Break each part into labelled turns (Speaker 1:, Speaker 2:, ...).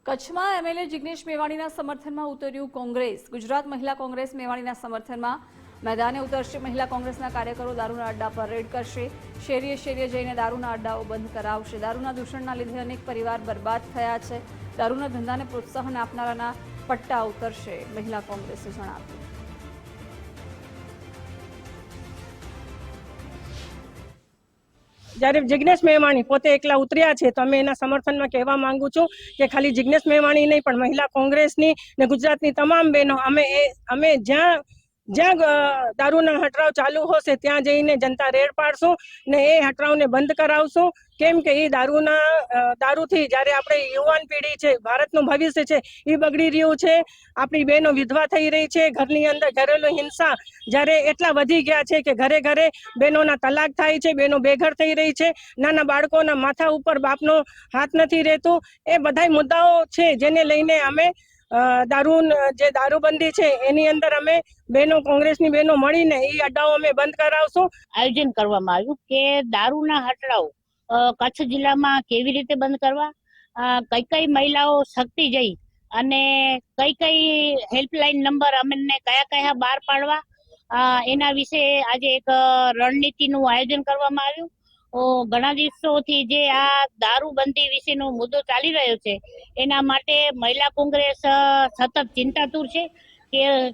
Speaker 1: કચ્છમાં એમએલએ જિગ્નેશ મેવાણીના સમર્થનમાં ઉતર્યું કોંગ્રેસ। ગુજરાત મહિલા કોંગ્રેસ મેવાણીના સમર્થનમાં મેદાને ઉતરશે। મહિલા કોંગ્રેસના કાર્યકરો દારૂના અડ્ડા પર રેડ કરશે। શેરીએ શેરીએ જઈને દારૂના અડ્ડાઓ બંધ કરાવશે। દારૂના દૂષણના લીધે અનેક પરિવાર બરબાદ થયા છે। દારૂના ધંધાને પ્રોત્સાહન આપનારાના પટ્ટા ઉતરશે, મહિલા કોંગ્રેસે જણાવ્યું।
Speaker 2: જ્યારે જિગ્નેશ મેવાણી પોતે એકલા ઉતર્યા છે તો અમે એના સમર્થનમાં કહેવા માંગુ છું કે ખાલી જિગ્નેશ મેવાણી નહીં પણ મહિલા કોંગ્રેસની ને ગુજરાતની તમામ બહેનો અમે જ્યાં જ્યાં દારૂના હટરાવ ચાલુ હશે ત્યાં જઈને જનતા રેડ પાડશું ને એ હટરાવને બંધ કરાવશું। કેમ કે એ દારૂથી જ્યારે આપણે યુવાન પેઢી છે, ભારતનું ભવિષ્ય છે, એ બગડી રહ્યું છે। આપણી બહેનો વિધવા થઈ રહી છે। ઘરની અંદર ઘરેલું હિંસા જ્યારે એટલા વધી ગયા છે કે ઘરે ઘરે બહેનોના તલાક થાય છે, બહેનો બેઘર થઈ રહી છે, નાના બાળકોના માથા ઉપર બાપનો હાથ નથી રહેતું। એ બધા મુદ્દાઓ છે જેને લઈને અમે જે દારૂબંધી છે એની અંદર અમે બહેનો કોંગ્રેસની બહેનો મળીને એ અડ્ડાઓ અમે બંધ કરાવશું।
Speaker 3: આયોજન કરવામાં આવ્યું કે દારૂના હટડાઓ કચ્છ જિલ્લામાં કેવી રીતે બંધ કરવા, કઈ કઈ મહિલાઓ શક્તિ જઈ અને કઈ કઈ હેલ્પલાઇન નંબર અમને કયા કયા બહાર પાડવા, એના વિશે આજે એક રણનીતિનું આયોજન કરવામાં આવ્યું। ઘણા દિવસોથી જે આ દારૂબંધી વિશેનો મુદ્દો ચાલી રહ્યો છે એના માટે મહિલા કોંગ્રેસ સતત ચિંતાતુર છે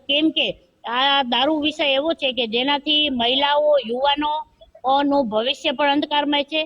Speaker 3: કેમ કે આ દારૂ વિષય એવો છે કે જેનાથી મહિલાઓ, યુવાનો નું ભવિષ્ય પણ અંધકારમય છે।